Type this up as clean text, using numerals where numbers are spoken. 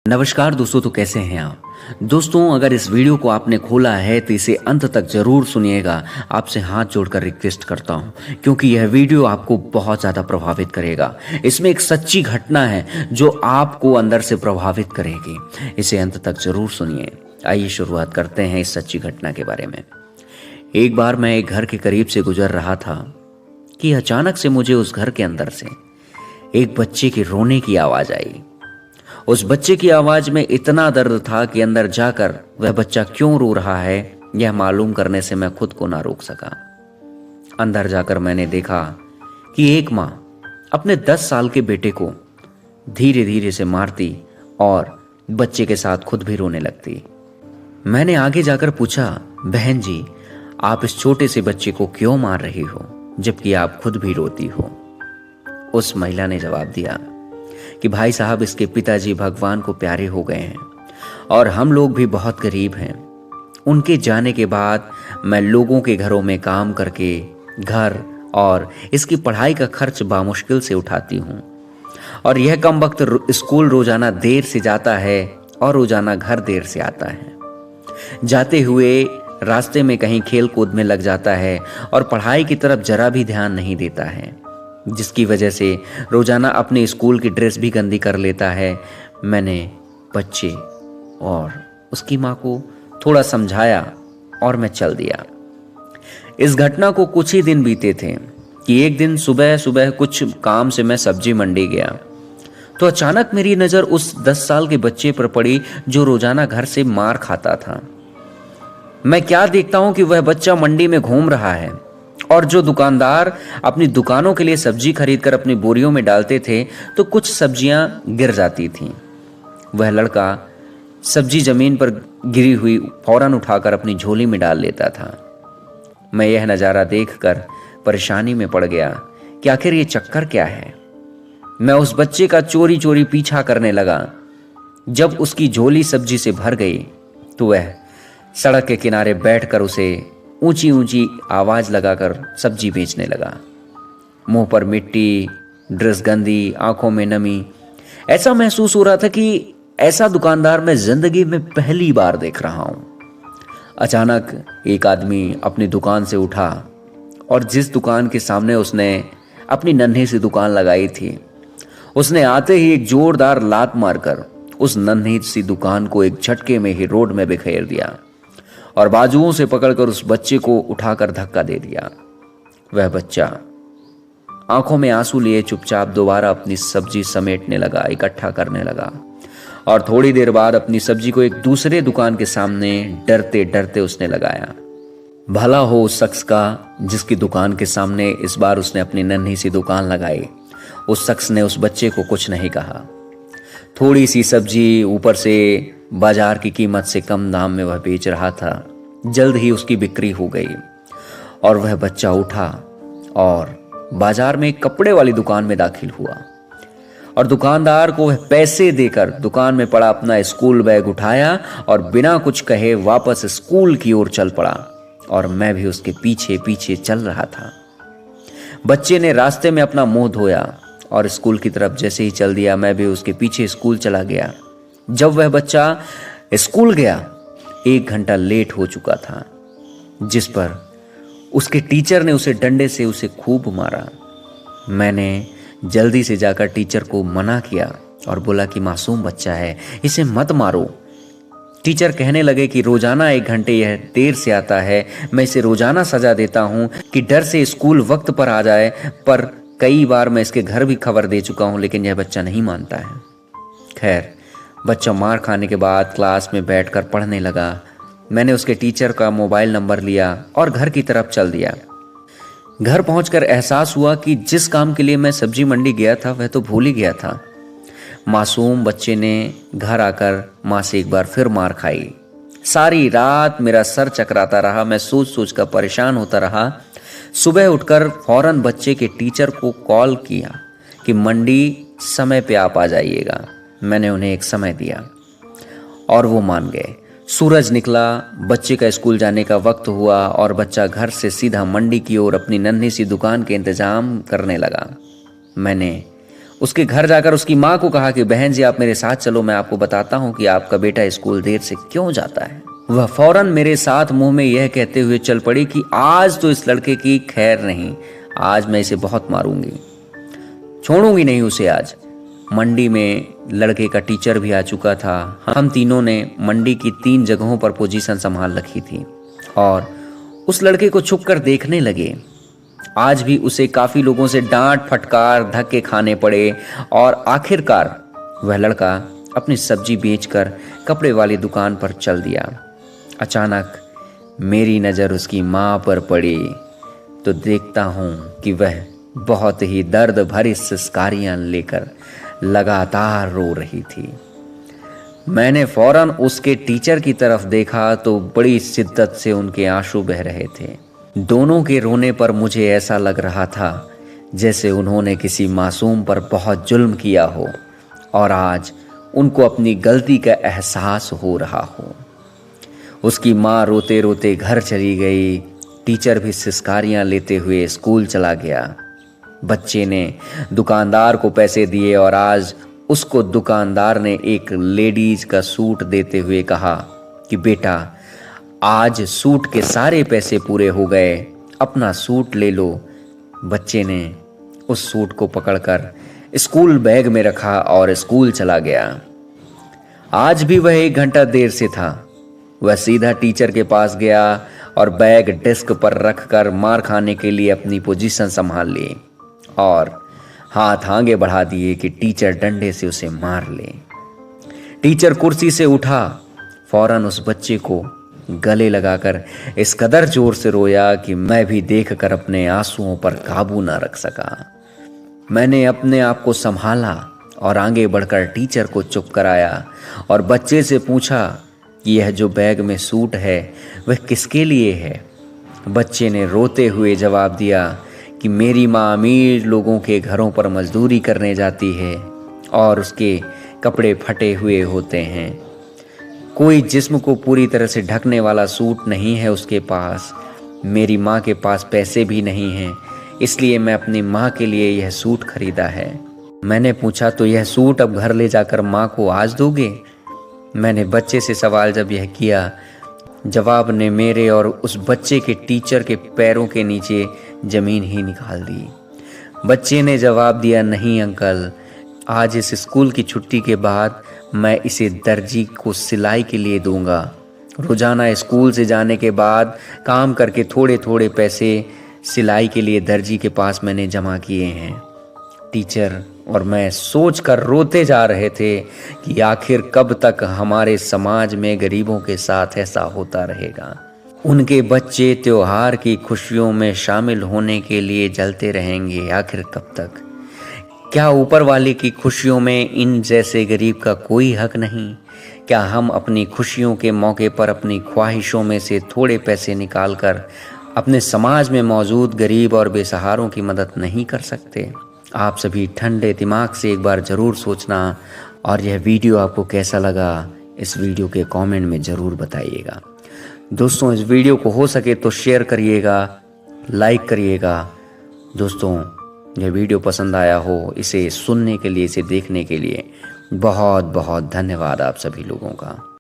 नमस्कार दोस्तों, तो कैसे हैं आप। दोस्तों, अगर इस वीडियो को आपने खोला है तो इसे अंत तक जरूर सुनिएगा। आपसे हाथ जोड़कर रिक्वेस्ट करता हूं, क्योंकि यह वीडियो आपको बहुत ज़्यादा प्रभावित करेगा। इसमें एक सच्ची घटना है जो आपको अंदर से प्रभावित करेगी। इसे अंत तक जरूर सुनिए। आइए शुरुआत करते हैं इस सच्ची घटना के बारे में। एक बार मैं एक घर के करीब से गुजर रहा था कि अचानक से मुझे उस घर के अंदर से एक बच्चे के रोने की आवाज़ आई। उस बच्चे की आवाज में इतना दर्द था कि अंदर जाकर वह बच्चा क्यों रो रहा है यह मालूम करने से मैं खुद को ना रोक सका। अंदर जाकर मैंने देखा कि एक माँ अपने 10 साल के बेटे को धीरे धीरे से मारती और बच्चे के साथ खुद भी रोने लगती। मैंने आगे जाकर पूछा, बहन जी, आप इस छोटे से बच्चे को क्यों मार रही हो जबकि आप खुद भी रोती हो। उस महिला ने जवाब दिया कि भाई साहब, इसके पिताजी भगवान को प्यारे हो गए हैं और हम लोग भी बहुत गरीब हैं। उनके जाने के बाद मैं लोगों के घरों में काम करके घर और इसकी पढ़ाई का खर्च बामुश्किल से उठाती हूँ। और यह कम वक्त स्कूल रोजाना देर से जाता है और रोजाना घर देर से आता है। जाते हुए रास्ते में कहीं खेल कूद में लग जाता है और पढ़ाई की तरफ जरा भी ध्यान नहीं देता है, जिसकी वजह से रोजाना अपने स्कूल की ड्रेस भी गंदी कर लेता है। मैंने बच्चे और उसकी माँ को थोड़ा समझाया और मैं चल दिया। इस घटना को कुछ ही दिन बीते थे कि एक दिन सुबह सुबह कुछ काम से मैं सब्जी मंडी गया तो अचानक मेरी नज़र उस 10 साल के बच्चे पर पड़ी जो रोजाना घर से मार खाता था। मैं क्या देखता हूं कि वह बच्चा मंडी में घूम रहा है और जो दुकानदार अपनी दुकानों के लिए सब्जी खरीदकर अपनी बोरियों में डालते थे तो कुछ सब्जियां गिर जाती थीं। वह लड़का सब्जी जमीन पर गिरी हुई फौरन उठाकर अपनी झोली में डाल लेता था। मैं यह नज़ारा देखकर परेशानी में पड़ गया कि आखिर ये चक्कर क्या है। मैं उस बच्चे का चोरी चोरी पीछा करने लगा। जब उसकी झोली सब्जी से भर गई तो वह सड़क के किनारे बैठकर उसे ऊंची ऊंची आवाज लगाकर सब्जी बेचने लगा। मुंह पर मिट्टी, ड्रेस गंदी, आंखों में नमी। ऐसा महसूस हो रहा था कि ऐसा दुकानदार मैं जिंदगी में पहली बार देख रहा हूं। अचानक एक आदमी अपनी दुकान से उठा और जिस दुकान के सामने उसने अपनी नन्ही सी दुकान लगाई थी, उसने आते ही एक जोरदार लात मारकर उस नन्ही सी दुकान को एक झटके में ही रोड में बिखेर दिया और बाजुओं से पकड़कर उस बच्चे को उठाकर धक्का दे दिया। वह बच्चा आंखों में आंसू लिए चुपचाप दोबारा अपनी सब्जी समेटने लगा, इकट्ठा करने लगा और थोड़ी देर बाद अपनी सब्जी को एक दूसरे दुकान के सामने डरते डरते उसने लगाया। भला हो उस शख्स का जिसकी दुकान के सामने इस बार उसने अपनी नन्ही सी दुकान लगाई। उस शख्स ने उस बच्चे को कुछ नहीं कहा। थोड़ी सी सब्जी, ऊपर से बाजार की कीमत से कम दाम में वह बेच रहा था। जल्द ही उसकी बिक्री हो गई और वह बच्चा उठा और बाजार में एक कपड़े वाली दुकान में दाखिल हुआ और दुकानदार को वह पैसे देकर दुकान में पड़ा अपना स्कूल बैग उठाया और बिना कुछ कहे वापस स्कूल की ओर चल पड़ा और मैं भी उसके पीछे पीछे चल रहा था। बच्चे ने रास्ते में अपना मुंह धोया और स्कूल की तरफ जैसे ही चल दिया, मैं भी उसके पीछे स्कूल चला गया। जब वह बच्चा स्कूल गया 1 घंटा लेट हो चुका था, जिस पर उसके टीचर ने उसे डंडे से उसे खूब मारा। मैंने जल्दी से जाकर टीचर को मना किया और बोला कि मासूम बच्चा है, इसे मत मारो। टीचर कहने लगे कि रोजाना 1 घंटे यह देर से आता है, मैं इसे रोजाना सजा देता हूं कि डर से स्कूल वक्त पर आ जाए, पर कई बार मैं इसके घर भी खबर दे चुका हूं लेकिन यह बच्चा नहीं मानता है। खैर, बच्चा मार खाने के बाद क्लास में बैठकर पढ़ने लगा। मैंने उसके टीचर का मोबाइल नंबर लिया और घर की तरफ चल दिया। घर पहुंचकर एहसास हुआ कि जिस काम के लिए मैं सब्जी मंडी गया था वह तो भूल ही गया था। मासूम बच्चे ने घर आकर माँ से एक बार फिर मार खाई। सारी रात मेरा सर चकराता रहा। मैं सोच सोच कर परेशान होता रहा। सुबह उठकर फौरन बच्चे के टीचर को कॉल किया कि मंडी समय पे आप आ जाइएगा। मैंने उन्हें एक समय दिया और वो मान गए। सूरज निकला, बच्चे का स्कूल जाने का वक्त हुआ और बच्चा घर से सीधा मंडी की ओर अपनी नन्ही सी दुकान के इंतजाम करने लगा। मैंने उसके घर जाकर उसकी माँ को कहा कि बहन जी आप मेरे साथ चलो, मैं आपको बताता हूँ कि आपका बेटा स्कूल देर से क्यों जाता है। वह फौरन मेरे साथ मुंह में यह कहते हुए चल पड़ी कि आज तो इस लड़के की खैर नहीं, आज मैं इसे बहुत मारूंगी, छोड़ूंगी नहीं उसे आज। मंडी में लड़के का टीचर भी आ चुका था। हम तीनों ने मंडी की 3 जगहों पर पोजीशन संभाल रखी थी और उस लड़के को छुप कर देखने लगे। आज भी उसे काफी लोगों से डांट फटकार धक्के खाने पड़े और आखिरकार वह लड़का अपनी सब्जी बेचकर कपड़े वाली दुकान पर चल दिया। अचानक मेरी नज़र उसकी माँ पर पड़ी तो देखता हूँ कि वह बहुत ही दर्द भरी सिसकारियाँ लेकर लगातार रो रही थी। मैंने फौरन उसके टीचर की तरफ देखा तो बड़ी शिद्दत से उनके आंसू बह रहे थे। दोनों के रोने पर मुझे ऐसा लग रहा था जैसे उन्होंने किसी मासूम पर बहुत जुल्म किया हो और आज उनको अपनी गलती का एहसास हो रहा हो। उसकी माँ रोते रोते घर चली गई। टीचर भी सिसकारियाँ लेते हुए स्कूल चला गया। बच्चे ने दुकानदार को पैसे दिए और आज उसको दुकानदार ने एक लेडीज का सूट देते हुए कहा कि बेटा आज सूट के सारे पैसे पूरे हो गए, अपना सूट ले लो। बच्चे ने उस सूट को पकड़कर स्कूल बैग में रखा और स्कूल चला गया। आज भी वह 1 घंटा देर से था। वह सीधा टीचर के पास गया और बैग डेस्क पर रखकर मार खाने के लिए अपनी पोजीशन संभाल ली और हाथ आगे बढ़ा दिए कि टीचर डंडे से उसे मार ले। टीचर कुर्सी से उठा, फौरन उस बच्चे को गले लगाकर इस कदर जोर से रोया कि मैं भी देखकर अपने आंसुओं पर काबू ना रख सका। मैंने अपने आप को संभाला और आगे बढ़कर टीचर को चुप कराया और बच्चे से पूछा कि यह जो बैग में सूट है वह किसके लिए है। बच्चे ने रोते हुए जवाब दिया कि मेरी माँ अमीर लोगों के घरों पर मजदूरी करने जाती है और उसके कपड़े फटे हुए होते हैं। कोई जिस्म को पूरी तरह से ढकने वाला सूट नहीं है उसके पास। मेरी माँ के पास पैसे भी नहीं हैं, इसलिए मैं अपनी माँ के लिए यह सूट खरीदा है। मैंने पूछा तो यह सूट अब घर ले जाकर माँ को आज दोगे? मैंने बच्चे से सवाल जब यह किया, जवाब ने मेरे और उस बच्चे के टीचर के पैरों के नीचे जमीन ही निकाल दी। बच्चे ने जवाब दिया, नहीं अंकल, आज इस स्कूल की छुट्टी के बाद मैं इसे दर्जी को सिलाई के लिए दूंगा। रोजाना स्कूल से जाने के बाद काम करके थोड़े थोड़े पैसे सिलाई के लिए दर्जी के पास मैंने जमा किए हैं। टीचर और मैं सोचकर रोते जा रहे थे कि आखिर कब तक हमारे समाज में गरीबों के साथ ऐसा होता रहेगा। उनके बच्चे त्योहार की खुशियों में शामिल होने के लिए जलते रहेंगे, आखिर कब तक? क्या ऊपर वाले की खुशियों में इन जैसे गरीब का कोई हक नहीं? क्या हम अपनी खुशियों के मौके पर अपनी ख्वाहिशों में से थोड़े पैसे निकालकर अपने समाज में मौजूद गरीब और बेसहारों की मदद नहीं कर सकते? आप सभी ठंडे दिमाग से एक बार ज़रूर सोचना और यह वीडियो आपको कैसा लगा इस वीडियो के कमेंट में ज़रूर बताइएगा। दोस्तों, इस वीडियो को हो सके तो शेयर करिएगा, लाइक करिएगा। दोस्तों, यह वीडियो पसंद आया हो, इसे सुनने के लिए, इसे देखने के लिए बहुत बहुत धन्यवाद आप सभी लोगों का।